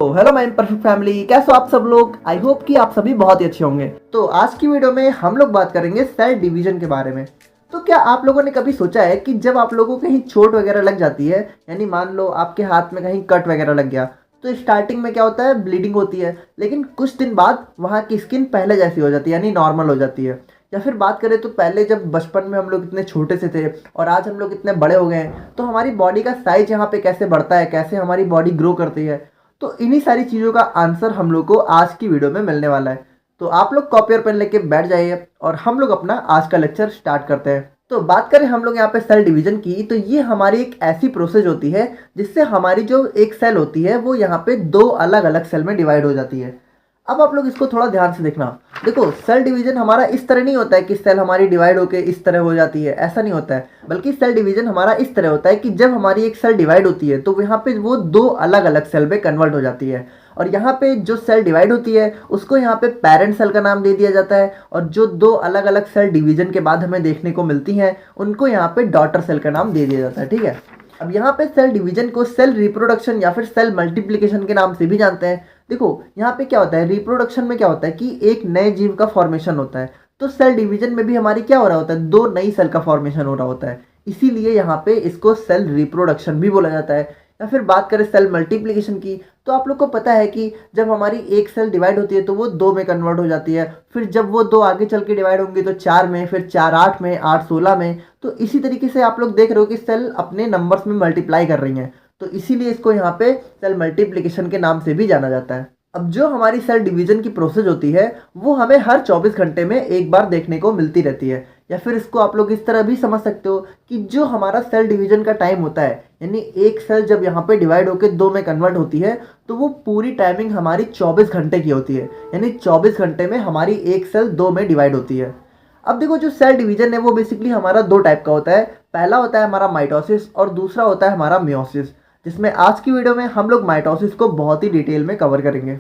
Hello my perfect family, कैसे हो आप सब लोग। आई होप कि आप सभी बहुत ही अच्छे होंगे। तो आज की वीडियो में हम लोग बात करेंगे सेल डिवीजन के बारे में। तो क्या आप लोगों ने कभी सोचा है कि जब आप लोगों को कहीं चोट वगैरह लग जाती है, यानी मान लो आपके हाथ में कहीं कट वगैरह लग गया, तो स्टार्टिंग में क्या होता है, ब्लीडिंग होती है, लेकिन कुछ दिन बाद वहाँ की स्किन पहले जैसी हो जाती है, यानी नॉर्मल हो जाती है। या फिर बात करें तो पहले जब बचपन में हम लोग इतने छोटे से थे और आज हम लोग इतने बड़े हो गए हैं, तो हमारी बॉडी का साइज यहाँ पे कैसे बढ़ता है, कैसे हमारी बॉडी ग्रो करती है, तो इन्हीं सारी चीज़ों का आंसर हम लोग को आज की वीडियो में मिलने वाला है। तो आप लोग कॉपी और पेन लेके बैठ जाइए और हम लोग अपना आज का लेक्चर स्टार्ट करते हैं। तो बात करें हम लोग यहाँ पे सेल डिवीजन की, तो ये हमारी एक ऐसी प्रोसेस होती है जिससे हमारी जो एक सेल होती है वो यहाँ पे दो अलग अलग सेल में डिवाइड हो जाती है। अब आप लोग इसको थोड़ा ध्यान से देखना। देखो, सेल डिवीजन हमारा इस तरह नहीं होता है कि सेल हमारी डिवाइड होकर इस तरह हो जाती है, ऐसा नहीं होता है। बल्कि सेल डिवीजन हमारा इस तरह होता है कि जब हमारी एक सेल डिवाइड होती है तो यहाँ पे वो दो अलग अलग सेल में कन्वर्ट हो जाती है। और यहाँ पे जो सेल डिवाइड होती है उसको यहाँ पे पेरेंट सेल का नाम दे दिया जाता है, और जो दो अलग अलग सेल डिवीजन के बाद हमें देखने को मिलती हैं उनको यहाँ पे डॉटर सेल का नाम दे दिया जाता है। ठीक है, अब यहाँ पे सेल डिवीजन को सेल रिप्रोडक्शन या फिर सेल मल्टीप्लिकेशन के नाम से भी जानते हैं। देखो, यहाँ पे क्या होता है, रिप्रोडक्शन में क्या होता है कि एक नए जीव का फॉर्मेशन होता है, तो सेल डिवीजन में भी हमारी क्या हो रहा होता है, दो नई सेल का फॉर्मेशन हो रहा होता है। इसीलिए यहाँ पे इसको सेल रिप्रोडक्शन भी बोला जाता है। या फिर बात करें सेल मल्टीप्लिकेशन की, तो आप लोग को पता है कि जब हमारी एक सेल डिवाइड होती है तो वो दो में कन्वर्ट हो जाती है, फिर जब वो दो आगे चल के डिवाइड होंगी तो चार में, फिर चार आठ में, आठ 16 में। तो इसी तरीके से आप लोग देख रहे हो कि सेल अपने नंबर्स में मल्टीप्लाई कर रही हैं, तो इसीलिए इसको यहाँ पे सेल मल्टीप्लिकेशन के नाम से भी जाना जाता है। अब जो हमारी सेल डिवीजन की प्रोसेस होती है वो हमें हर 24 घंटे में एक बार देखने को मिलती रहती है। या फिर इसको आप लोग इस तरह भी समझ सकते हो कि जो हमारा सेल डिवीजन का टाइम होता है, यानी एक सेल जब यहाँ पे डिवाइड होकर दो में कन्वर्ट होती है तो वो पूरी टाइमिंग हमारी 24 घंटे की होती है, यानी 24 घंटे में हमारी एक सेल दो में डिवाइड होती है। अब देखो, जो सेल डिवीजन है वो बेसिकली हमारा दो टाइप का होता है। पहला होता है हमारा माइटोसिस और दूसरा होता है हमारा मियोसिस, जिसमें आज की वीडियो में हम लोग माइटोसिस को बहुत ही डिटेल में कवर करेंगे।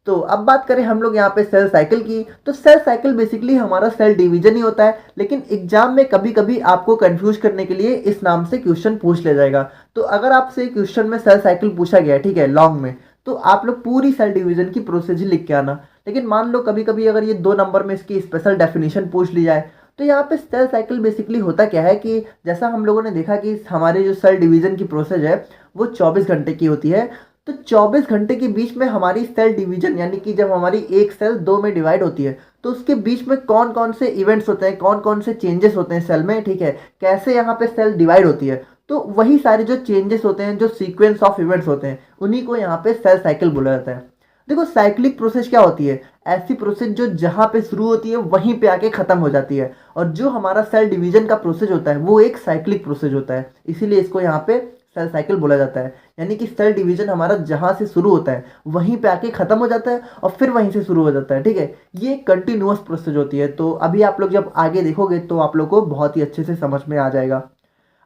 तो अब बात करें हम लोग यहाँ पे सेल साइकिल की, तो सेल साइकिल बेसिकली हमारा सेल डिवीजन ही होता है, लेकिन एग्जाम में कभी कभी आपको कंफ्यूज करने के लिए इस नाम से क्वेश्चन पूछ लिया जाएगा। तो अगर आपसे क्वेश्चन में सेल साइकिल पूछा गया, ठीक है, लॉन्ग में, तो आप लोग पूरी सेल डिवीजन की प्रोसेस ही लिख के आना। लेकिन मान लो कभी कभी अगर ये 2 नंबर में इसकी स्पेशल डेफिनेशन पूछ ली जाए, तो यहाँ पे सेल साइकिल बेसिकली होता क्या है कि जैसा हम लोगों ने देखा कि हमारे जो सेल डिवीजन की प्रोसेस है वो 24 घंटे की होती है। तो 24 घंटे के बीच में हमारी सेल डिवीजन, यानी कि जब हमारी एक सेल दो में डिवाइड होती है तो उसके बीच में कौन कौन से इवेंट्स होते हैं, कौन कौन से चेंजेस होते हैं सेल में, ठीक है, कैसे यहाँ पे सेल डिवाइड होती है, तो वही सारे जो चेंजेस होते हैं, जो सीक्वेंस ऑफ इवेंट्स होते हैं, उन्हीं को यहाँ पे सेल साइकिल बोला जाता है। देखो, साइक्लिक प्रोसेस क्या होती है, ऐसी प्रोसेस जो जहाँ पे शुरू होती है वहीं पे आके खत्म हो जाती है। और जो हमारा सेल डिवीजन का प्रोसेस होता है वो एक साइक्लिक प्रोसेस होता है, इसीलिए इसको यहाँ पे सेल साइकिल बोला जाता है। यानी कि सेल डिवीजन हमारा जहां से शुरू होता है वहीं पे आके खत्म हो जाता है और फिर वहीं से शुरू हो जाता है। ठीक है, ये कंटिन्यूअस प्रोसेस होती है। तो अभी आप लोग जब आगे देखोगे तो आप लोग को बहुत ही अच्छे से समझ में आ जाएगा।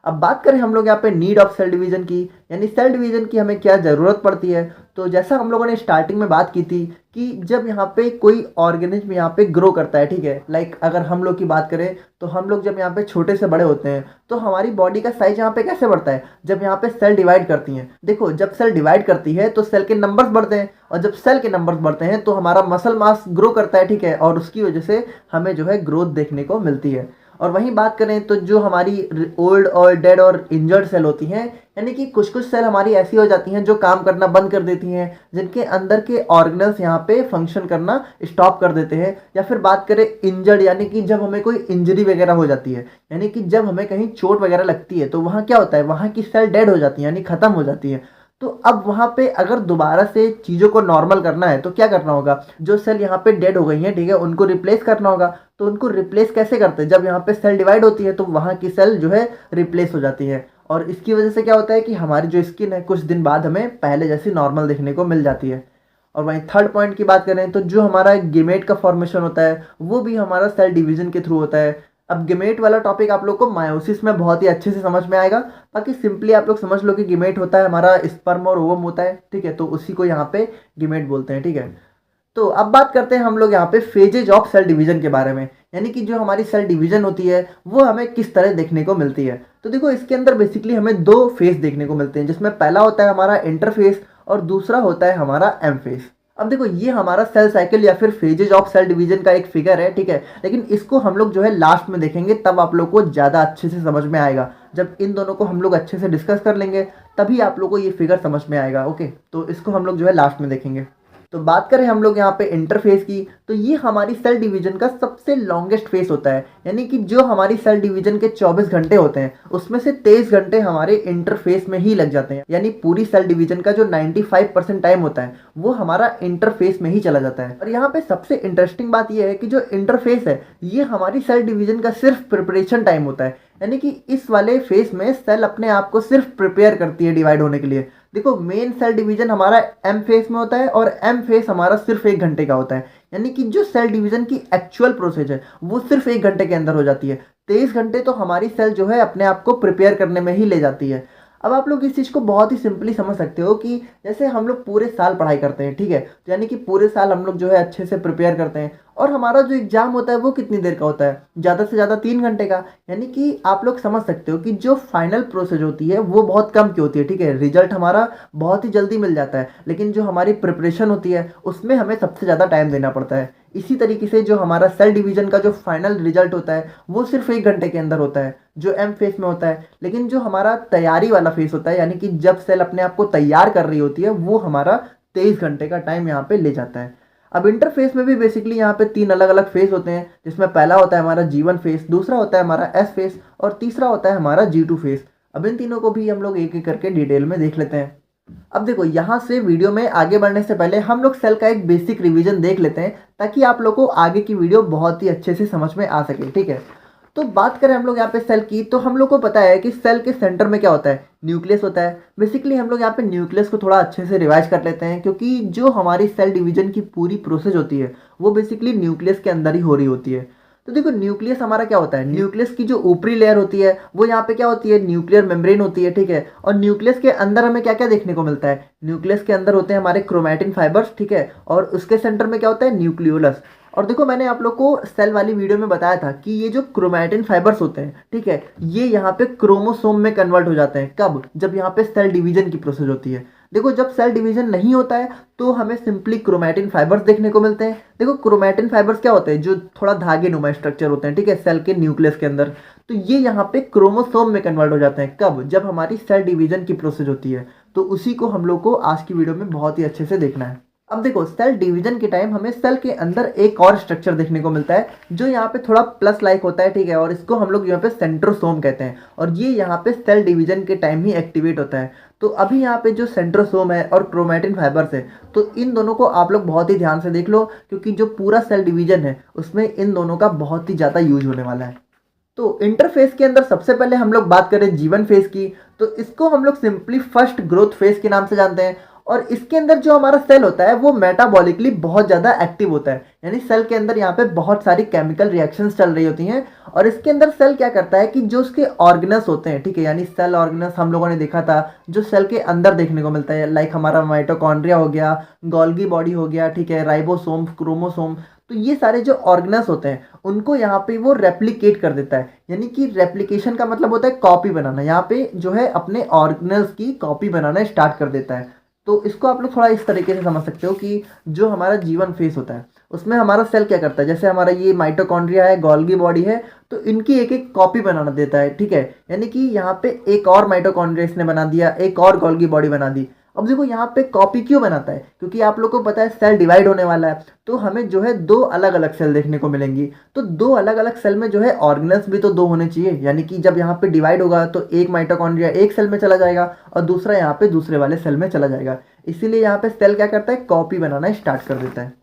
अब बात करें हम लोग यहाँ पे नीड ऑफ सेल डिवीजन की, यानी सेल डिवीजन की हमें क्या ज़रूरत पड़ती है। तो जैसा हम लोगों ने स्टार्टिंग में बात की थी कि जब यहाँ पे कोई ऑर्गेनिज्म यहाँ पे ग्रो करता है, ठीक है, लाइक अगर हम लोग की बात करें तो हम लोग जब यहाँ पे छोटे से बड़े होते हैं तो हमारी बॉडी का साइज यहाँ पे कैसे बढ़ता है, जब यहाँ पे सेल डिवाइड करती हैं। देखो, जब सेल डिवाइड करती है तो सेल के नंबर्स बढ़ते हैं, और जब सेल के नंबर्स बढ़ते हैं तो हमारा मसल मास ग्रो करता है, ठीक है, और उसकी वजह से हमें जो है ग्रोथ देखने को मिलती है। और वहीं बात करें तो जो हमारी ओल्ड और डेड और इंजर्ड सेल होती हैं, यानी कि कुछ कुछ सेल हमारी ऐसी हो जाती हैं जो काम करना बंद कर देती हैं, जिनके अंदर के ऑर्गेनल्स यहाँ पे फंक्शन करना स्टॉप कर देते हैं। या फिर बात करें इंजर्ड, यानी कि जब हमें कोई इंजरी वगैरह हो जाती है, यानी कि जब हमें कहीं चोट वगैरह लगती है तो वहाँ क्या होता है, वहाँ की सेल डेड हो जाती है, यानी खत्म हो जाती है। तो अब वहाँ पे अगर दोबारा से चीज़ों को नॉर्मल करना है तो क्या करना होगा, जो सेल यहाँ पे डेड हो गई हैं, ठीक है, उनको रिप्लेस करना होगा। तो उनको रिप्लेस कैसे करते हैं, जब यहाँ पे सेल डिवाइड होती है तो वहाँ की सेल जो है रिप्लेस हो जाती है, और इसकी वजह से क्या होता है कि हमारी जो स्किन है कुछ दिन बाद हमें पहले जैसी नॉर्मल देखने को मिल जाती है। और वहीं थर्ड पॉइंट की बात करें तो जो हमारा गेमेट का फॉर्मेशन होता है वो भी हमारा सेल डिवीजन के थ्रू होता है। अब गेमेट वाला टॉपिक आप लोग को मायोसिस में बहुत ही अच्छे से समझ में आएगा। बाकी सिंपली आप लोग समझ लो कि गेमेट होता है हमारा स्पर्म और ओवम होता है, ठीक है, तो उसी को यहाँ पे गेमेट बोलते हैं। ठीक है, तो अब बात करते हैं हम लोग यहाँ पे फेजेज ऑफ सेल डिवीजन के बारे में, यानी कि जो हमारी सेल डिवीजन होती है वो हमें किस तरह देखने को मिलती है। तो देखो, इसके अंदर बेसिकली हमें 2 फेज देखने को मिलते हैं, जिसमें पहला होता है हमारा इंटरफेस और दूसरा होता है हमारा एम फेज। अब देखो ये हमारा सेल साइकिल या फिर फेजेज ऑफ सेल डिवीजन का एक फिगर है, ठीक है, लेकिन इसको हम लोग जो है लास्ट में देखेंगे, तब आप लोग को ज़्यादा अच्छे से समझ में आएगा। जब इन दोनों को हम लोग अच्छे से डिस्कस कर लेंगे तभी आप लोग को ये फिगर समझ में आएगा। ओके, तो इसको हम लोग जो है लास्ट में देखेंगे। तो बात करें हम लोग यहाँ पे इंटरफेस की, तो ये हमारी सेल डिवीजन का सबसे लॉन्गेस्ट फेस होता है, यानी कि जो हमारी सेल डिवीजन के 24 घंटे होते हैं उसमें से 23 घंटे हमारे इंटरफेस में ही लग जाते हैं, यानी पूरी सेल डिवीजन का जो 95% टाइम होता है वो हमारा इंटरफेस में ही चला जाता है। और यहाँ पे सबसे इंटरेस्टिंग बात यह है कि जो इंटरफेस है ये हमारी सेल डिवीजन का सिर्फ प्रिपरेशन टाइम होता है, यानी कि इस वाले फेस में सेल अपने आप को सिर्फ प्रिपेयर करती है डिवाइड होने के लिए। देखो मेन सेल डिवीजन हमारा एम फेस में होता है और एम फेस हमारा सिर्फ 1 घंटे का होता है, यानी कि जो सेल डिवीजन की एक्चुअल प्रोसेस है वो सिर्फ 1 घंटे के अंदर हो जाती है। 23 घंटे तो हमारी सेल जो है अपने आप को प्रिपेयर करने में ही ले जाती है। अब आप लोग इस चीज़ को बहुत ही सिंपली समझ सकते हो कि जैसे हम लोग पूरे साल पढ़ाई करते हैं, ठीक है, तो यानी कि पूरे साल हम लोग जो है अच्छे से प्रिपेयर करते हैं और हमारा जो एग्जाम होता है वो कितनी देर का होता है, ज़्यादा से ज़्यादा 3 घंटे का। यानी कि आप लोग समझ सकते हो कि जो फाइनल प्रोसेस होती है वो बहुत कम की होती है, ठीक है, रिजल्ट हमारा बहुत ही जल्दी मिल जाता है, लेकिन जो हमारी प्रिपरेशन होती है उसमें हमें सबसे ज़्यादा टाइम देना पड़ता है। इसी तरीके से जो हमारा सेल डिवीजन का जो फाइनल रिजल्ट होता है वो सिर्फ 1 घंटे के अंदर होता है, जो एम फेस में होता है, लेकिन जो हमारा तैयारी वाला फेस होता है, यानी कि जब सेल अपने आप को तैयार कर रही होती है, वो हमारा 23 घंटे का टाइम यहाँ पे ले जाता है। अब इंटरफेस में भी बेसिकली यहाँ पे 3 अलग अलग फेस होते हैं, जिसमें पहला होता है हमारा G1 फेस, दूसरा होता है हमारा S फेस और तीसरा होता है हमारा G2 फेस। अब इन तीनों को भी हम लोग एक एक करके डिटेल में देख लेते हैं। अब देखो यहाँ से वीडियो में आगे बढ़ने से पहले हम लोग सेल का एक बेसिक रिवीजन देख लेते हैं, ताकि आप लोग को आगे की वीडियो बहुत ही अच्छे से समझ में आ सके, ठीक है। तो बात करें हम लोग यहाँ पे सेल की, तो हम लोग को पता है कि सेल के सेंटर में क्या होता है, न्यूक्लियस होता है। बेसिकली हम लोग यहाँ पे न्यूक्लियस को थोड़ा अच्छे से रिवाइज कर लेते हैं, क्योंकि जो हमारी सेल डिवीजन की पूरी प्रोसेस होती है वो बेसिकली न्यूक्लियस के अंदर ही हो रही होती है। तो देखो न्यूक्लियस हमारा क्या होता है, न्यूक्लियस की जो ऊपरी लेयर होती है वो यहाँ पे क्या होती है, न्यूक्लियर मेम्ब्रेन होती है, ठीक है। और न्यूक्लियस के अंदर हमें क्या क्या देखने को मिलता है, न्यूक्लियस के अंदर होते हैं हमारे क्रोमैटिन फाइबर्स, ठीक है, और उसके सेंटर में क्या होता है, न्यूक्लियोलस। और देखो मैंने आप लोग को सेल वाली वीडियो में बताया था कि ये जो क्रोमैटिन फाइबर्स होते हैं, ठीक है, ये यहाँ पे क्रोमोसोम में कन्वर्ट हो जाते हैं। कब? जब यहाँ पे सेल डिवीजन की प्रोसेस होती है। देखो जब सेल डिवीजन नहीं होता है तो हमें सिंपली क्रोमैटिन फाइबर्स देखने को मिलते हैं। देखो क्रोमैटिन फाइबर्स क्या होते हैं, जो थोड़ा धागे नुमा स्ट्रक्चर होते हैं, ठीक है, सेल के न्यूक्लियस के अंदर। तो ये यहाँ पे क्रोमोसोम में कन्वर्ट हो जाते हैं। कब? जब हमारी सेल डिवीजन की प्रोसेस होती है। तो उसी को हम लोग को आज की वीडियो में बहुत ही अच्छे से देखना है। अब देखो सेल डिवीजन के टाइम हमें सेल के अंदर एक और स्ट्रक्चर देखने को मिलता है, जो यहाँ पे थोड़ा प्लस लाइक होता है, ठीक है, और इसको हम लोग यहाँ पे सेंट्रोसोम कहते हैं, और ये यहाँ पे सेल डिवीजन के टाइम ही एक्टिवेट होता है। तो अभी यहाँ पे जो सेंट्रोसोम है और क्रोमैटिन फाइबर्स है, तो इन दोनों को आप लोग बहुत ही ध्यान से देख लो, क्योंकि जो पूरा सेल डिवीजन है उसमें इन दोनों का बहुत ही ज़्यादा यूज होने वाला है। तो इंटरफेस के अंदर सबसे पहले हम लोग बात करें G1 फेज की, तो इसको हम लोग सिंपली फर्स्ट ग्रोथ फेज के नाम से जानते हैं। और इसके अंदर जो हमारा सेल होता है वो मेटाबॉलिकली बहुत ज़्यादा एक्टिव होता है, यानी सेल के अंदर यहाँ पे बहुत सारी केमिकल रिएक्शंस चल रही होती हैं। और इसके अंदर सेल क्या करता है कि जो उसके ऑर्गेनल्स होते हैं, ठीक है, यानी सेल ऑर्गेनल्स हम लोगों ने देखा था जो सेल के अंदर देखने को मिलता है, लाइक हमारा माइटोकॉन्ड्रिया हो गया, गोल्गी बॉडी हो गया, ठीक है, राइबोसोम, क्रोमोसोम। तो ये सारे जो ऑर्गेनल्स होते हैं उनको यहाँ पे वो रेप्लिकेट कर देता है, यानी कि रेप्लिकेशन का मतलब होता है कॉपी बनाना। यहाँ पे जो है अपने ऑर्गेनल्स की कॉपी बनाना स्टार्ट कर देता है। तो इसको आप लोग थोड़ा इस तरीके से समझ सकते हो कि जो हमारा G1 फेस होता है उसमें हमारा सेल क्या करता है, जैसे हमारा ये माइटोकॉन्ड्रिया है, गोल्गी बॉडी है, तो इनकी एक एक कॉपी बनाना देता है, ठीक है, यानी कि यहाँ पे एक और माइटोकॉन्ड्रिया इसने बना दिया, एक और गोल्गी बॉडी बना दी। अब देखो यहाँ पे कॉपी क्यों बनाता है, क्योंकि आप लोग को पता है सेल डिवाइड होने वाला है, तो हमें जो है 2 अलग अलग सेल देखने को मिलेंगी। तो 2 अलग अलग सेल में जो है ऑर्गेनल्स भी तो 2 होने चाहिए, यानी कि जब यहाँ पे डिवाइड होगा तो एक माइटोकॉन्ड्रिया एक सेल में चला जाएगा और दूसरा यहाँ पे दूसरे वाले सेल में चला जाएगा। इसीलिए यहाँ पे सेल क्या करता है, कॉपी बनाना स्टार्ट कर देता है।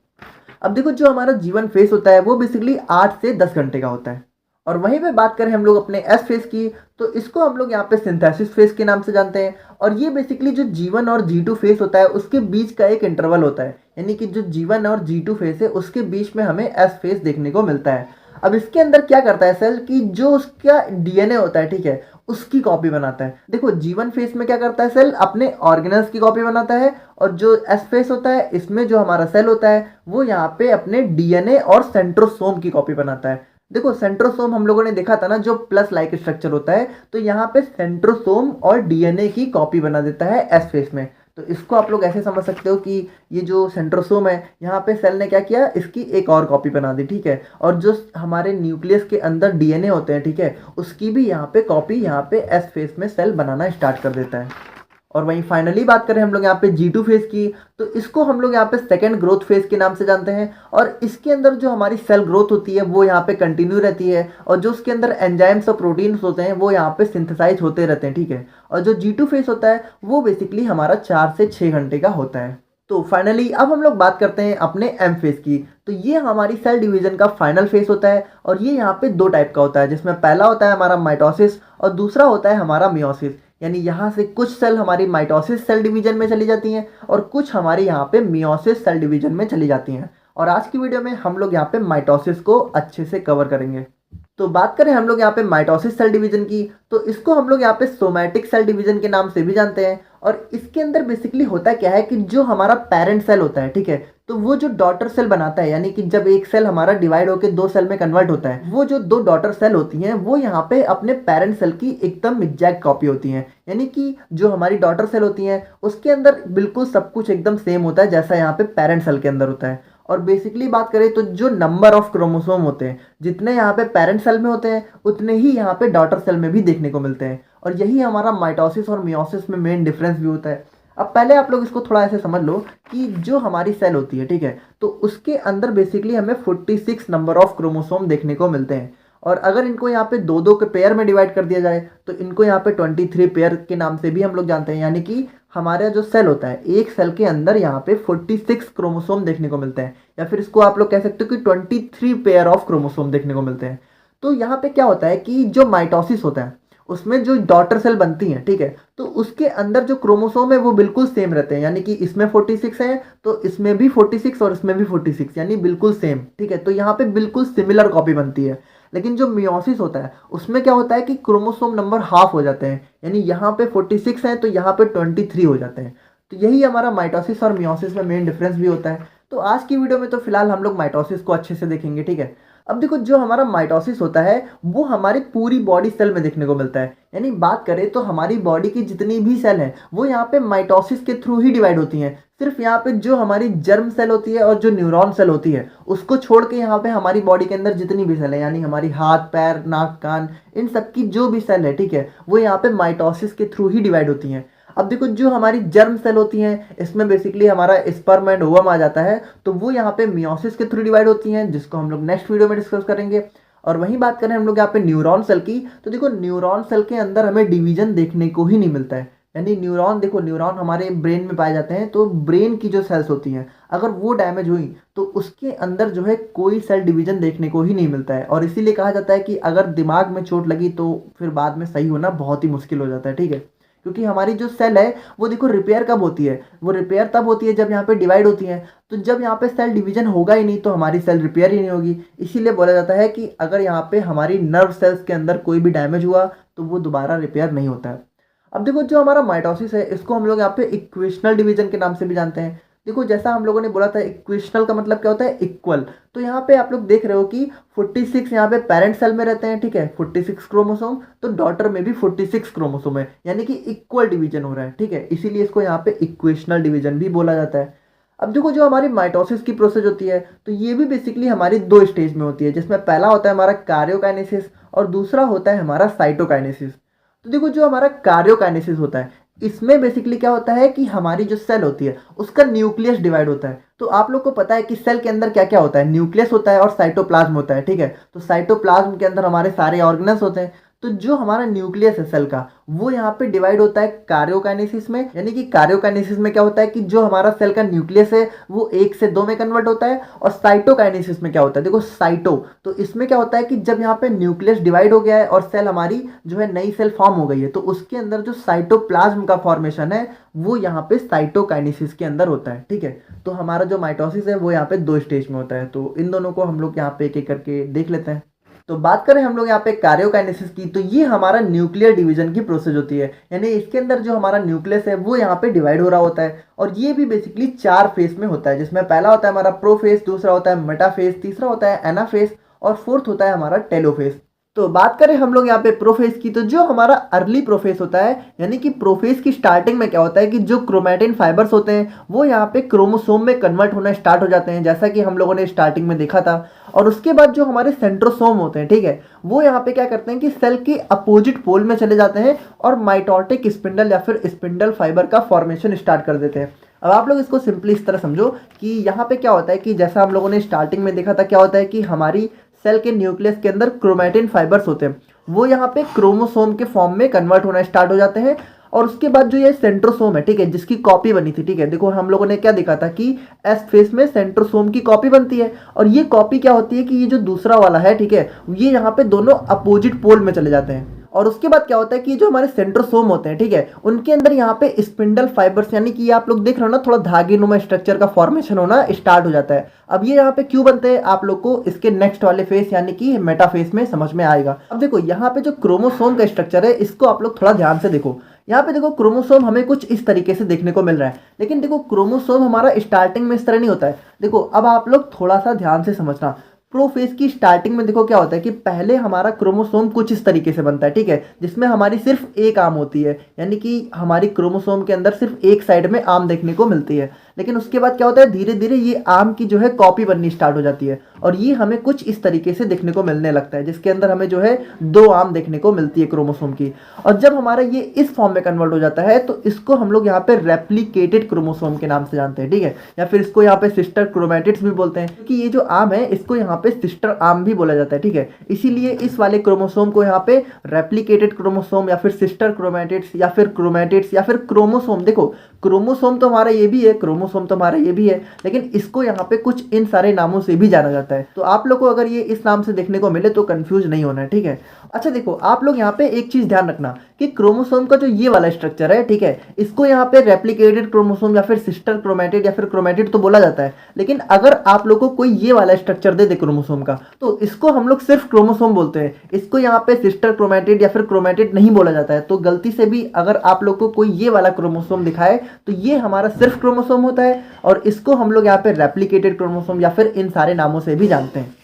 अब देखो जो हमारा G1 फेस होता है वो बेसिकली 8 से 10 घंटे का होता है। और वहीं पे बात करें हम लोग अपने S फेस की, तो इसको हम लोग यहाँ पे सिंथेसिस फेस के नाम से जानते हैं। और ये बेसिकली जो G1 और G2 फेस होता है उसके बीच का एक इंटरवल होता है, यानी कि जो G1 और G2 फेस है उसके बीच में हमें S फेस देखने को मिलता है। अब इसके अंदर क्या करता है सेल कि जो उसका DNA होता है, ठीक है, उसकी कॉपी बनाता है। देखो G1 फेस में क्या करता है सेल, अपने ऑर्गेनल्स की कॉपी बनाता है, और जो S फेस होता है इसमें जो हमारा सेल होता है वो यहाँ पे अपने DNA और सेंट्रोसोम की कॉपी बनाता है। देखो सेंट्रोसोम हम लोगों ने देखा था ना, जो प्लस लाइक स्ट्रक्चर होता है, तो यहाँ पे सेंट्रोसोम और DNA की कॉपी बना देता है S फेस में। तो इसको आप लोग ऐसे समझ सकते हो कि ये जो सेंट्रोसोम है, यहाँ पे सेल ने क्या किया, इसकी एक और कॉपी बना दी, ठीक है। और जो हमारे न्यूक्लियस के अंदर डीएनए होते हैं, ठीक है, उसकी भी यहाँ पे कॉपी यहाँ पे एस फेस में सेल बनाना स्टार्ट कर देता है। और वहीं फाइनली बात करें हम लोग यहाँ पे G2 फेज की, तो इसको हम लोग यहाँ पे सेकेंड ग्रोथ फेज के नाम से जानते हैं। और इसके अंदर जो हमारी सेल ग्रोथ होती है वो यहाँ पे कंटिन्यू रहती है, और जो उसके अंदर एंजाइम्स और प्रोटीन्स होते हैं वो यहाँ पे सिंथेसाइज होते रहते हैं, ठीक है। और जो G2 फेज होता है वो बेसिकली हमारा 4 से 6 घंटे का होता है। तो फाइनली अब हम लोग बात करते हैं अपने एम फेज की। तो ये हमारी सेल डिवीजन का फाइनल फेज होता है, और ये यहाँ पे दो टाइप का होता है, जिसमें पहला होता है हमारा माइटोसिस और दूसरा होता है हमारा मियोसिस। यानी यहाँ से कुछ सेल हमारी माइटोसिस सेल डिवीजन में चली जाती हैं और कुछ हमारे यहाँ पे मियोसिस सेल डिवीजन में चली जाती हैं। और आज की वीडियो में हम लोग यहाँ पे माइटोसिस को अच्छे से कवर करेंगे। तो बात करें हम लोग यहाँ पे माइटोसिस सेल डिवीजन की, तो इसको हम लोग यहाँ पे सोमैटिक सेल डिवीजन के नाम से भी जानते हैं। और इसके अंदर बेसिकली होता क्या है कि जो हमारा पेरेंट सेल होता है, ठीक है, तो वो जो डॉटर सेल बनाता है, यानी कि जब एक सेल हमारा डिवाइड होकर दो सेल में कन्वर्ट होता है, वो जो दो डॉटर सेल होती हैं वो यहाँ पे अपने पेरेंट सेल की एकदम एग्जैक्ट कॉपी होती हैं। यानी कि जो हमारी डॉटर सेल होती हैं उसके अंदर बिल्कुल सब कुछ एकदम सेम होता है जैसा यहाँ पे पेरेंट सेल के अंदर होता है। और बेसिकली बात करें तो जो नंबर ऑफ क्रोमोसोम होते हैं, जितने यहाँ पे पेरेंट सेल में होते हैं उतने ही यहाँ पे डॉटर सेल में भी देखने को मिलते हैं। और यही हमारा माइटोसिस और मियोसिस में मेन डिफरेंस भी होता है। अब पहले आप लोग इसको थोड़ा ऐसे समझ लो कि जो हमारी सेल होती है, ठीक है, तो उसके अंदर बेसिकली हमें 46 नंबर ऑफ क्रोमोसोम देखने को मिलते हैं। और अगर इनको यहाँ पे दो दो के पेयर में डिवाइड कर दिया जाए तो इनको यहाँ पे 23 पेयर के नाम से भी हम लोग जानते हैं। यानी कि हमारा जो सेल होता है, एक सेल के अंदर यहाँ पे 46 क्रोमोसोम देखने को मिलते हैं, या फिर इसको आप लोग कह सकते हो कि 23 पेयर ऑफ क्रोमोसोम देखने को मिलते हैं। तो यहाँ पे क्या होता है कि जो माइटोसिस होता है उसमें जो डॉटर सेल बनती हैं, ठीक है, तो उसके अंदर जो क्रोमोसोम है वो बिल्कुल सेम रहते हैं। यानी कि इसमें 46 है तो इसमें भी 46 और इसमें भी 46, यानी बिल्कुल सेम, ठीक है। तो यहाँ पे बिल्कुल सिमिलर कॉपी बनती है। लेकिन जो मियोसिस होता है उसमें क्या होता है कि क्रोमोसोम नंबर हाफ हो जाते हैं, यानी यहाँ पे 46 है तो यहाँ पे 23 हो जाते हैं। तो यही हमारा माइटोसिस और मियोसिस में मेन डिफरेंस भी होता है। तो आज की वीडियो में तो फिलहाल हम लोग माइटोसिस को अच्छे से देखेंगे, ठीक है। अब देखो, जो हमारा माइटोसिस होता है वो हमारी पूरी बॉडी सेल में देखने को मिलता है। यानी बात करें तो हमारी बॉडी की जितनी भी सेल हैं वो यहाँ पे माइटोसिस के थ्रू ही डिवाइड होती हैं। सिर्फ यहाँ पे जो हमारी जर्म सेल होती है और जो न्यूरॉन सेल होती है उसको छोड़ के यहाँ पे हमारी बॉडी के अंदर जितनी भी सेल है, यानी हमारी हाथ पैर नाक कान, इन सब की जो भी सेल है, ठीक है, वो यहाँ पे माइटोसिस के थ्रू ही डिवाइड होती हैं। अब देखो, जो हमारी जर्म सेल होती हैं इसमें बेसिकली हमारा स्पर्म एंड ओवम आ जाता है, तो वो यहाँ पे मियोसिस के थ्रू डिवाइड होती हैं, जिसको हम लोग नेक्स्ट वीडियो में डिस्कस करेंगे। और वहीं बात करें हम लोग यहाँ पे न्यूरॉन सेल की, तो देखो न्यूरॉन सेल के अंदर हमें डिवीजन देखने को ही नहीं मिलता है। यानी न्यूरॉन, देखो न्यूरॉन हमारे ब्रेन में पाए जाते हैं, तो ब्रेन की जो सेल्स होती हैं अगर वो डैमेज हुई तो उसके अंदर जो है कोई सेल डिवीजन देखने को ही नहीं मिलता है। और इसीलिए कहा जाता है कि अगर दिमाग में चोट लगी तो फिर बाद में सही होना बहुत ही मुश्किल हो जाता है, ठीक है। क्योंकि हमारी जो सेल है वो देखो रिपेयर कब होती है, वो रिपेयर तब होती है जब यहाँ पे डिवाइड होती है। तो जब यहाँ पे सेल डिवीजन होगा ही नहीं तो हमारी सेल रिपेयर ही नहीं होगी। इसीलिए बोला जाता है कि अगर यहाँ पे हमारी नर्व सेल्स के अंदर कोई भी डैमेज हुआ तो वो दोबारा रिपेयर नहीं होता है। अब देखो, जो हमारा माइटोसिस है इसको हम लोग यहाँ पे इक्वेशनल डिवीजन के नाम से भी जानते हैं। देखो, जैसा हम लोगों ने बोला था इक्वेशनल का मतलब क्या होता है, इक्वल। तो यहाँ पे आप लोग देख रहे हो कि 46 यहाँ पे पेरेंट सेल में रहते हैं, ठीक है, 46 क्रोमोसोम, तो डॉटर में भी 46 क्रोमोसोम है, यानी कि इक्वल डिवीजन हो रहा है, ठीक है। इसीलिए इसको यहाँ पे इक्वेशनल डिवीजन भी बोला जाता है। अब देखो, जो हमारी माइटोसिस की प्रोसेस होती है तो ये भी बेसिकली हमारी दो स्टेज में होती है, जिसमें पहला होता है हमारा कार्योकाइनेसिस और दूसरा होता है हमारा साइटोकाइनेसिस। तो देखो, जो हमारा कार्योकाइनेसिस होता है इसमें बेसिकली क्या होता है कि हमारी जो सेल होती है उसका न्यूक्लियस डिवाइड होता है। तो आप लोग को पता है कि सेल के अंदर क्या क्या होता है, न्यूक्लियस होता है और साइटोप्लाज्म होता है, ठीक है। तो साइटोप्लाज्म के अंदर हमारे सारे ऑर्गेनल्स होते हैं। तो जो हमारा न्यूक्लियस है सेल का वो यहाँ पे डिवाइड होता है कार्योकाइनेसिस में। यानी कि कार्योकाइनेसिस में क्या होता है कि जो हमारा सेल का न्यूक्लियस है वो 1 से 2 में कन्वर्ट होता है। और साइटोकाइनेसिस में क्या होता है, देखो साइटो, तो इसमें क्या होता है कि जब यहाँ पे न्यूक्लियस डिवाइड हो गया है और सेल हमारी जो है नई सेल फॉर्म हो गई है तो उसके अंदर जो साइटोप्लाज्म का फॉर्मेशन है वो यहाँ पे साइटोकाइनेसिस के अंदर होता है, ठीक है। तो हमारा जो माइटोसिस है वो यहाँ पे 2 स्टेज में होता है। तो इन दोनों को हम लोग यहाँ पे एक एक करके देख लेते हैं। तो बात करें हम लोग यहाँ पे कार्योकाइनेसिस की, तो ये हमारा न्यूक्लियर डिवीजन की प्रोसेस होती है। यानी इसके अंदर जो हमारा न्यूक्लियस है वो यहाँ पे डिवाइड हो रहा होता है। और ये भी बेसिकली 4 फेज में होता है, जिसमें पहला होता है हमारा प्रोफेज, दूसरा होता है मेटाफेज, तीसरा होता है एनाफेज और फोर्थ होता है हमारा टेलोफेज। तो बात करें हम लोग यहाँ पे प्रोफेज की, तो जो हमारा अर्ली प्रोफेज होता है, यानी कि प्रोफेज की स्टार्टिंग में क्या होता है कि जो क्रोमैटिन फाइबर्स होते हैं वो यहाँ पे क्रोमोसोम में कन्वर्ट होना स्टार्ट हो जाते हैं, जैसा कि हम लोगों ने स्टार्टिंग में देखा था। और उसके बाद जो हमारे सेंट्रोसोम होते हैं, ठीक है, वो यहाँ पे क्या करते हैं कि सेल के अपोजिट पोल में चले जाते हैं और माइटोटिक स्पिंडल या फिर स्पिंडल फाइबर का फॉर्मेशन स्टार्ट कर देते हैं। अब आप लोग इसको सिंपली इस तरह समझो कि यहाँ पे क्या होता है कि जैसा हम लोगों ने स्टार्टिंग में देखा था, क्या होता है कि हमारी सेल के न्यूक्लियस के अंदर क्रोमैटिन फाइबर्स होते हैं, वो यहाँ पे क्रोमोसोम के फॉर्म में कन्वर्ट होना स्टार्ट हो जाते हैं। और उसके बाद जो ये सेंट्रोसोम है, ठीक है, जिसकी कॉपी बनी थी, ठीक है, देखो हम लोगों ने क्या देखा था कि एस फेस में सेंट्रोसोम की कॉपी बनती है, और ये कॉपी क्या होती है कि ये जो दूसरा वाला है, ठीक है, ये यहाँ पे दोनों अपोजिट पोल में चले जाते हैं। और उसके बाद क्या होता है कि जो हमारे सेंट्रोसोम होते हैं, ठीक है, उनके अंदर यहाँ पे स्पिंडल फाइबर्स, यानी कि आप लोग देख रहे हो ना, थोड़ा धागेनुमा स्ट्रक्चर का फॉर्मेशन होना स्टार्ट हो जाता है। अब ये यहाँ पे क्यों बनते हैं, आप लोग को इसके नेक्स्ट वाले फेस यानी कि मेटाफेस में समझ में आएगा। अब देखो यहाँ पे जो क्रोमोसोम का स्ट्रक्चर है, इसको आप लोग थोड़ा ध्यान से देखो। यहाँ पे देखो क्रोमोसोम हमें कुछ इस तरीके से देखने को मिल रहा है, लेकिन देखो क्रोमोसोम हमारा स्टार्टिंग में इस तरह नहीं होता है। देखो अब आप लोग थोड़ा सा ध्यान से समझना, प्रोफेज की स्टार्टिंग में देखो क्या होता है कि पहले हमारा क्रोमोसोम कुछ इस तरीके से बनता है, ठीक है, जिसमें हमारी सिर्फ एक आर्म होती है, यानी कि हमारी क्रोमोसोम के अंदर सिर्फ एक साइड में आर्म देखने को मिलती है। लेकिन उसके बाद क्या होता है, धीरे धीरे ये आर्म की जो है कॉपी बननी स्टार्ट हो जाती है, और ये हमें कुछ इस तरीके से देखने को मिलने लगता है, जिसके अंदर हमें जो है दो आर्म देखने को मिलती है क्रोमोसोम की। और जब हमारा ये इस फॉर्म में कन्वर्ट हो जाता है, तो इसको हम लोग यहाँ पे रेप्लिकेटेड क्रोमोसोम के नाम से जानते हैं, ठीक है, या फिर इसको यहाँ पे सिस्टर क्रोमैटिड्स भी बोलते हैं, क्योंकि ये जो आर्म है इसको यहाँ पे सिस्टर आर्म भी बोला जाता है, ठीक है। इसीलिए इस वाले क्रोमोसोम को यहाँ पे रेप्लिकेटेड क्रोमोसोम या फिर सिस्टर क्रोमैटिड्स या फिर क्रोमैटिड्स या फिर क्रोमोसोम, देखो क्रोमोसोम तो हमारा ये भी है, क्रोमोसोम तो हमारा ये भी है, लेकिन इसको यहाँ पे कुछ इन सारे नामों से भी जाना जाता है। तो आप लोग को अगर ये इस नाम से देखने को मिले तो कंफ्यूज नहीं होना है, ठीक है। अच्छा देखो आप लोग यहाँ पे एक चीज ध्यान रखना कि क्रोमोसोम का जो ये वाला स्ट्रक्चर है, ठीक है, इसको यहाँ पे रेप्लिकेटेड क्रोमोसोम या फिर सिस्टर क्रोमैटिड या फिर क्रोमैटिड तो बोला जाता है। लेकिन अगर आप लोग को कोई ये वाला स्ट्रक्चर दे दे क्रोमोसोम का, तो इसको हम लोग सिर्फ क्रोमोसोम बोलते हैं, इसको यहाँ पे सिस्टर क्रोमैटिड या फिर क्रोमैटिड नहीं बोला जाता है। तो गलती से भी अगर आप लोग को कोई ये वाला क्रोमोसोम दिखाए तो ये हमारा सिर्फ क्रोमोसोम होता है, और इसको हम लोग यहाँ पे रेप्लिकेटेड क्रोमोसोम या फिर इन सारे नामों से भी जानते हैं।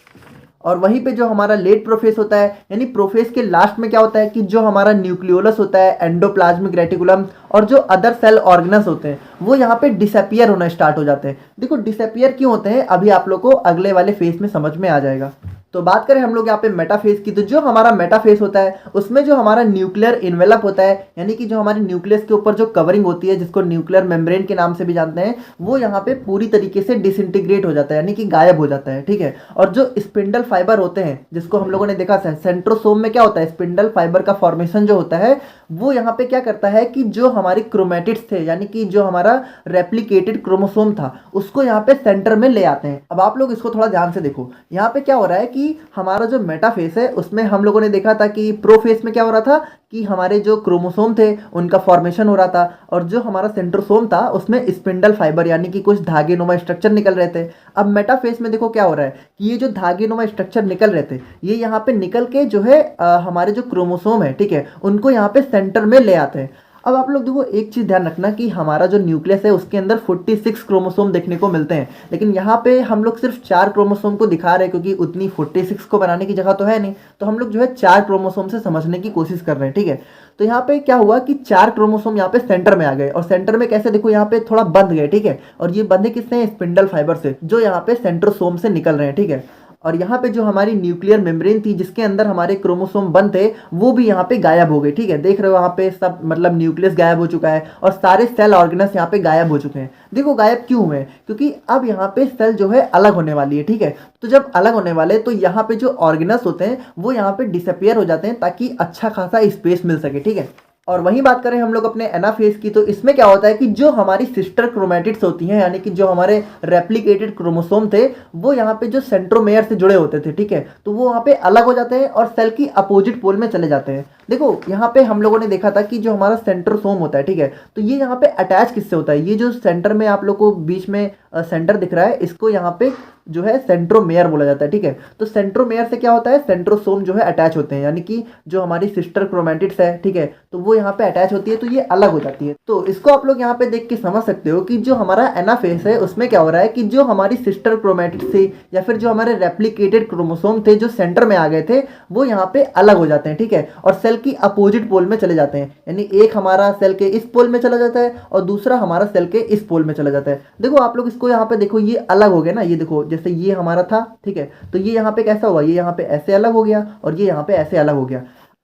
और वहीं पे जो हमारा लेट प्रोफेस होता है, यानी प्रोफेस के लास्ट में क्या होता है कि जो हमारा न्यूक्लियोलस होता है, एंडोप्लाज्मिक रेटिकुलम और जो अदर सेल ऑर्गनस होते हैं, वो यहाँ पे डिसअपियर होना स्टार्ट हो जाते हैं। देखो डिसअपियर क्यों होते हैं, अभी आप लोग को अगले वाले फेस में समझ में आ जाएगा। तो बात करें हम लोग यहाँ पे मेटाफेज की, तो जो हमारा मेटाफेज होता है उसमें जो हमारा न्यूक्लियर इन्वेलप होता है, यानी कि जो हमारे न्यूक्लियस के ऊपर जो कवरिंग होती है, जिसको न्यूक्लियर मेम्ब्रेन के नाम से भी जानते हैं, वो यहाँ पे पूरी तरीके से डिसइंटीग्रेट हो जाता है, यानी कि गायब हो जाता है, ठीक है। और जो स्पिंडल फाइबर होते हैं, जिसको हम लोगों ने देखा सेंट्रोसोम में क्या होता है, स्पिंडल फाइबर का फॉर्मेशन जो होता है, वो यहाँ पे क्या करता है कि जो हमारे क्रोमैटिड्स थे, यानी कि जो हमारा रेप्लिकेटेड क्रोमोसोम था, उसको यहाँ पे सेंटर में ले आते हैं। अब आप लोग इसको थोड़ा ध्यान से देखो, यहाँ पे क्या हो रहा है कि हमारा जो मेटाफेस है उसमें हम लोगों ने देखा था कि प्रोफेस में क्या हो रहा था कि हमारे जो क्रोमोसोम थे उनका फॉर्मेशन हो रहा था, और जो हमारा सेंट्रोसोम था उसमें स्पिंडल फाइबर यानी कि कुछ धागेनुमा स्ट्रक्चर निकल रहे थे। अब मेटाफेस में देखो क्या हो रहा है कि ये जो धागेनुमा स्ट्रक्चर निकल रहे थे, ये यहाँ पे निकल के जो है हमारे जो क्रोमोसोम है, ठीक है, उनको यहाँ पे सेंटर में ले आते हैं। अब आप लोग देखो एक चीज़ ध्यान रखना कि हमारा जो न्यूक्लियस है उसके अंदर 46 क्रोमोसोम देखने को मिलते हैं, लेकिन यहाँ पे हम लोग सिर्फ 4 क्रोमोसोम को दिखा रहे हैं, क्योंकि उतनी 46 को बनाने की जगह तो है नहीं, तो हम लोग जो है 4 क्रोमोसोम से समझने की कोशिश कर रहे हैं, ठीक है। तो यहाँ पे क्या हुआ कि 4 क्रोमोसोम यहाँ पे सेंटर में आ गए, और सेंटर में कैसे, देखो यहाँ पे थोड़ा बंध गए, ठीक है, और ये बंधे किससे हैं, स्पिंडल फाइबर से, जो यहाँ पे सेंट्रोसोम से निकल रहे हैं, ठीक है। और यहाँ पे जो हमारी न्यूक्लियर मेम्ब्रेन थी जिसके अंदर हमारे क्रोमोसोम बंद थे, वो भी यहाँ पे गायब हो गए, ठीक है, देख रहे हो यहाँ पे सब, मतलब न्यूक्लियस गायब हो चुका है और सारे सेल ऑर्गेनस यहाँ पे गायब हो चुके हैं। देखो गायब क्यों हुए, क्योंकि अब यहाँ पे सेल जो है अलग होने वाली है, ठीक है। तो जब अलग होने वाले तो यहाँ पे जो ऑर्गेनस होते हैं वो यहाँ पे डिसअपियर हो जाते हैं, ताकि अच्छा खासा स्पेस मिल सके, ठीक है। और वहीं बात करें हम लोग अपने एनाफेज की, तो इसमें क्या होता है कि जो हमारी सिस्टर क्रोमैटिड्स होती हैं, यानी कि जो हमारे रेप्लिकेटेड क्रोमोसोम थे, वो यहाँ पे जो सेंट्रोमेयर से जुड़े होते थे, ठीक है, तो वो वहाँ पे अलग हो जाते हैं और सेल की अपोजिट पोल में चले जाते हैं। देखो यहाँ पे हम लोगों ने देखा था कि जो हमारा सेंट्रोसोम होता है, ठीक है, तो ये यहाँ पे अटैच किससे होता है, ये जो सेंटर में आप लोग को बीच में सेंटर दिख रहा है, इसको यहाँ पे जो है सेंट्रोमेयर बोला जाता है, ठीक है। तो सेंट्रोमेयर से क्या होता है, सेंट्रोसोम जो है अटैच होते हैं, यानी कि जो हमारी सिस्टर क्रोमेटिड्स है, ठीक है, तो वो यहाँ पे अटैच होती है, तो ये अलग हो जाती है। तो इसको आप लोग यहाँ पे देख के समझ सकते हो कि जो हमारा एनाफेस है उसमें क्या हो रहा है कि जो हमारी सिस्टर क्रोमेटिड्स थी या फिर जो हमारे रेप्लिकेटेड क्रोमोसोम थे जो सेंटर में आ गए थे, वो यहाँ पे अलग हो जाते हैं, ठीक है, और सेल की अपोजिट पोल में चले जाते हैं। यानी एक हमारा सेल के इस पोल में चला जाता है और दूसरा हमारा सेल के इस पोल में चला जाता है। देखो आप लोग इसको यहाँ पे देखो, ये अलग हो गया ना, ये देखो जैसे ये हमारा था, ठीक है, तो ये यहाँ पे कैसा हुआ, ये यहाँ पे ऐसे अलग हो गया और ये यहाँ पे ऐसे अलग हो गया।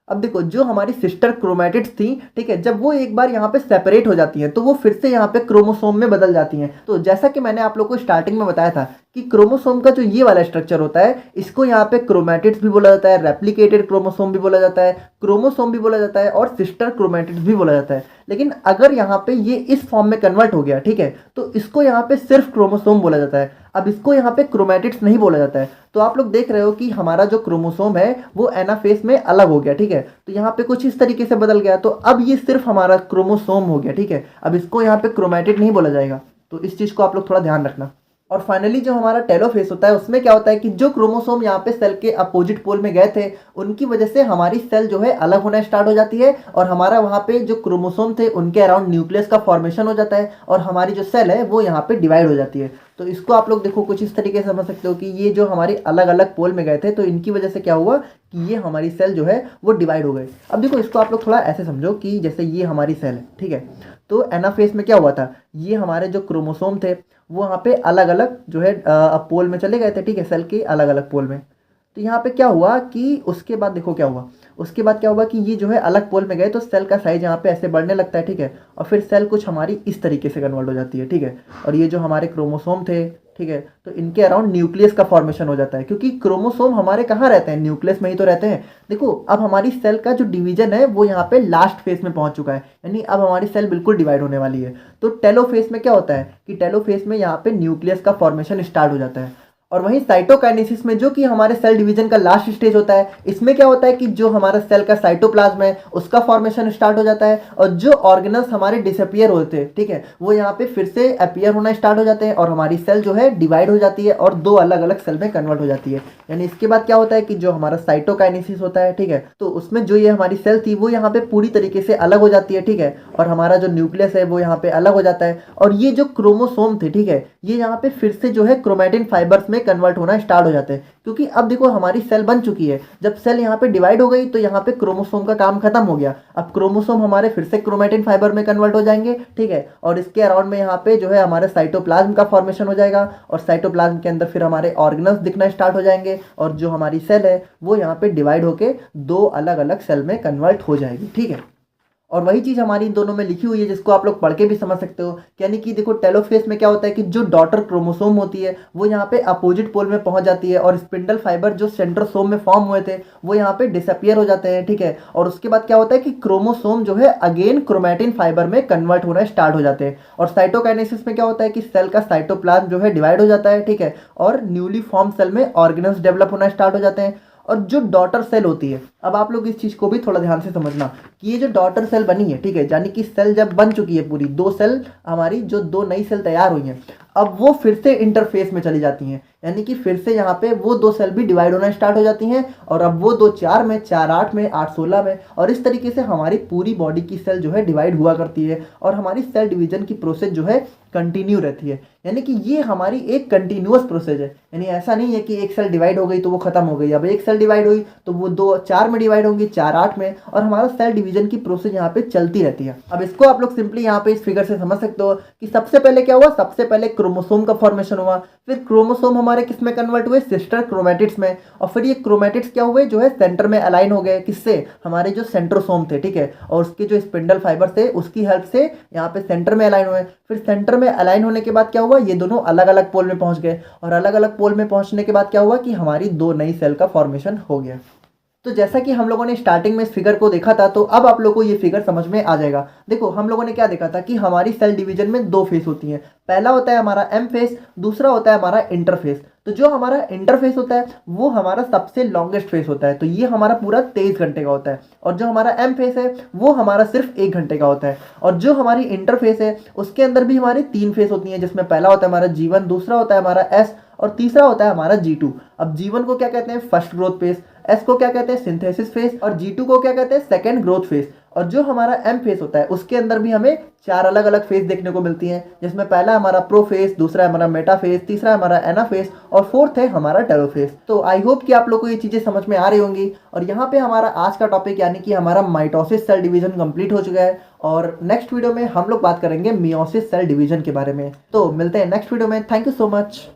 अब देखो जो हमारी सिस्टर क्रोमेटिड्स थी, ठीक है, जब वो एक बार यहाँ पे सेपरेट हो जाती हैं तो वो फिर से यहाँ पे क्रोमोसोम में बदल जाती हैं। तो जैसा कि मैंने आप लोग को स्टार्टिंग में बताया था कि क्रोमोसोम का जो ये वाला स्ट्रक्चर होता है, इसको यहाँ पे क्रोमेटिड्स भी बोला जाता है, रेप्लिकेटेड क्रोमोसोम भी बोला जाता है, क्रोमोसोम भी बोला जाता है और सिस्टर क्रोमेटिड्स भी बोला जाता है। लेकिन अगर यहाँ पे ये इस फॉर्म में कन्वर्ट हो गया, ठीक है, तो इसको यहाँ पे सिर्फ क्रोमोसोम बोला जाता है। अब इसको यहाँ पे क्रोमेटिड्स नहीं बोला जाता है। तो आप लोग देख रहे हो कि हमारा जो क्रोमोसोम है वो एनाफेस में अलग हो गया, ठीक है, तो यहाँ पे कुछ इस तरीके से बदल गया, तो अब ये सिर्फ हमारा क्रोमोसोम हो गया, ठीक है। अब इसको यहाँ पे क्रोमेटिड नहीं बोला जाएगा, तो इस चीज़ को आप लोग थोड़ा ध्यान रखना। और फाइनली जो हमारा टेलोफेस होता है उसमें क्या होता है कि जो क्रोमोसोम यहाँ पे सेल के अपोजिट पोल में गए थे, उनकी वजह से हमारी सेल जो है अलग होना स्टार्ट हो जाती है और हमारा वहाँ पे जो क्रोमोसोम थे उनके अराउंड न्यूक्लियस का फॉर्मेशन हो जाता है और हमारी जो सेल है वो यहाँ पे डिवाइड हो जाती है। तो इसको आप लोग देखो कुछ इस तरीके से समझ सकते हो कि ये जो हमारे अलग अलग पोल में गए थे तो इनकी वजह से क्या हुआ कि ये हमारी सेल जो है वो डिवाइड हो गई। अब देखो इसको आप लोग थोड़ा ऐसे समझो कि जैसे ये हमारी सेल है, ठीक है, तो एनाफेस में क्या हुआ था, ये हमारे जो क्रोमोसोम थे वो यहाँ पे अलग अलग जो है पोल में चले गए थे, ठीक है, सेल के अलग अलग पोल में। तो यहाँ पे क्या हुआ कि उसके बाद देखो क्या हुआ, उसके बाद क्या हुआ कि ये जो है अलग पोल में गए तो सेल का साइज यहाँ पे ऐसे बढ़ने लगता है, ठीक है, और फिर सेल कुछ हमारी इस तरीके से कन्वर्ट हो जाती है, ठीक है। और ये जो हमारे क्रोमोसोम थे, ठीक है, तो इनके अराउंड न्यूक्लियस का फॉर्मेशन हो जाता है, क्योंकि क्रोमोसोम हमारे कहाँ रहते हैं, न्यूक्लियस में ही तो रहते हैं। देखो अब हमारी सेल का जो डिवीजन है वो यहाँ पे लास्ट फेज में पहुंच चुका है, यानी अब हमारी सेल बिल्कुल डिवाइड होने वाली है। तो टेलोफेज में क्या होता है कि टेलोफेज में यहाँ पे न्यूक्लियस का फॉर्मेशन स्टार्ट हो जाता है। और वहीं साइटोकाइनेसिस में जो कि हमारे सेल डिवीजन का लास्ट स्टेज होता है, इसमें क्या होता है कि जो हमारा सेल का साइटोप्लाज्म है उसका फॉर्मेशन स्टार्ट हो जाता है और जो ऑर्गेनल्स हमारे डिसअपियर होते हैं, ठीक है, वो यहाँ पे फिर से अपीयर होना स्टार्ट हो जाते हैं और हमारी सेल जो है डिवाइड हो जाती है और दो अलग अलग सेल में कन्वर्ट हो जाती है। यानी इसके बाद क्या होता है कि जो हमारा साइटोकाइनेसिस होता है, ठीक है, तो उसमें जो ये हमारी सेल थी वो यहाँ पे पूरी तरीके से अलग हो जाती है, ठीक है, और हमारा जो न्यूक्लियस है वो यहाँ पे अलग हो जाता है और ये जो क्रोमोसोम थे, ठीक है, ये यहाँ पे फिर से जो है क्रोमेटिन फाइबर्स में कन्वर्ट होना स्टार्ट हो जाते हैं। क्योंकि अब देखो हमारी सेल बन चुकी है, जब सेल यहाँ पे डिवाइड हो गई तो यहाँ पे क्रोमोसोम का काम खत्म हो गया। अब क्रोमोसोम हमारे फिर से क्रोमेटिन फाइबर में कन्वर्ट हो जाएंगे, ठीक है, और इसके अराउंड में यहाँ पे जो है हमारे साइटोप्लाज्म का फॉर्मेशन हो जाएगा और साइटोप्लाज्म के अंदर फिर हमारे ऑर्गेनल्स दिखना स्टार्ट हो जाएंगे और जो हमारी सेल है वो यहाँ पे डिवाइड होके दो अलग अलग सेल में कन्वर्ट हो जाएगी, ठीक है। और वही चीज़ हमारी इन दोनों में लिखी हुई है जिसको आप लोग पढ़ के भी समझ सकते हो। यानी कि देखो टेलोफेज में क्या होता है कि जो डॉटर क्रोमोसोम होती है वो यहाँ पे अपोजिट पोल में पहुंच जाती है और स्पिंडल फाइबर जो सेंट्रोसोम में फॉर्म हुए थे वो यहाँ पे डिसअपियर हो जाते हैं, ठीक है, और उसके बाद क्या होता है कि क्रोमोसोम जो है अगेन क्रोमेटिन फाइबर में कन्वर्ट होना स्टार्ट हो जाते हैं। और साइटोकाइनेसिस में क्या होता है कि सेल का साइटोप्लाज्म जो है डिवाइड हो जाता है, ठीक है, और न्यूली फॉर्म सेल में ऑर्गेनल्स डेवलप होना स्टार्ट हो जाते हैं। और जो डॉटर सेल होती है, अब आप लोग इस चीज़ को भी थोड़ा ध्यान से समझना कि ये जो डॉटर सेल बनी है, ठीक है, यानी कि सेल जब बन चुकी है पूरी, दो सेल हमारी जो दो नई सेल तैयार हुई हैं, अब वो फिर से इंटरफेस में चली जाती हैं, यानी कि फिर से यहाँ पे वो दो सेल भी डिवाइड होना स्टार्ट हो जाती हैं और अब वो दो 4 में, 4 8 में, 8 16 में, और इस तरीके से हमारी पूरी बॉडी की सेल जो है डिवाइड हुआ करती है और हमारी सेल डिवीजन की प्रोसेस जो है कंटिन्यू रहती है। यानी कि ये हमारी एक कंटिन्यूअस प्रोसेस है, यानी ऐसा नहीं है कि एक सेल डिवाइड हो गई तो वो खत्म हो गई, अब एक सेल डिवाइड हुई तो वो 2 4 में डिवाइड होंगी, 4 8 में, और हमारा सेल डिवीजन की प्रोसेस यहाँ पे चलती रहती है। अब इसको आप लोग सिंपली यहाँ पे इस फिगर से समझ सकते हो कि सबसे पहले क्या हुआ, सबसे पहले क्रोमोसोम का फॉर्मेशन हुआ, फिर क्रोमोसोम हमारे किस में कन्वर्ट हुए, सिस्टर क्रोमेटिड्स में, और फिर ये क्रोमेटिड्स क्या हुए जो है सेंटर में अलाइन हो गए, किससे, हमारे जो सेंट्रोसोम थे, ठीक है, और उसके जो स्पिंडल फाइबर थे उसकी हेल्प से यहाँ पे सेंटर में अलाइन हुए। फिर सेंटर में अलाइन होने के बाद क्या हुआ, ये दोनों अलग अलग पोल में पहुंच गए और अलग अलग पोल में पहुंचने के बाद क्या हुआ कि हमारी दो नई सेल का फॉर्मेशन हो गया। तो जैसा कि हम लोगों ने स्टार्टिंग में इस फिगर को देखा था, तो अब आप लोगों को ये फिगर समझ में आ जाएगा। देखो हम लोगों ने क्या देखा था कि हमारी सेल डिवीजन में दो फेस होती हैं, पहला होता है हमारा एम फेस, दूसरा होता है हमारा इंटरफेस। तो जो हमारा इंटरफेस होता है वो हमारा सबसे लॉन्गेस्ट फेस होता है, तो ये हमारा पूरा 23 घंटे का होता है, और जो हमारा एम फेस है वो हमारा सिर्फ 1 घंटे का होता है। और जो हमारी इंटरफेस है उसके अंदर भी हमारी 3 फेस होती हैं, जिसमें पहला होता है हमारा G1, दूसरा होता है हमारा S और तीसरा होता है हमारा G2। अब G1 को क्या कहते हैं, फर्स्ट ग्रोथ फेज, S को क्या कहते हैं, सिंथेसिस फेज, और G2 को क्या कहते हैं, सेकेंड ग्रोथ फेज। और जो हमारा M फेज होता है उसके अंदर भी हमें 4 अलग अलग फेज देखने को मिलती हैं, जिसमें पहला हमारा प्रो फेज, दूसरा है हमारा मेटा फेज, तीसरा है हमारा एना फेज और फोर्थ है हमारा टेलो फेज। तो आई होप कि आप लोग को ये चीजें समझ में आ रही होंगी। और यहाँ पे हमारा आज का टॉपिक यानी कि हमारा माइटोसिस सेल डिवीजन कंप्लीट हो चुका है, और नेक्स्ट वीडियो में हम लोग बात करेंगे मियोसिस सेल डिवीजन के बारे में। तो मिलते हैं नेक्स्ट वीडियो में। Thank you so much.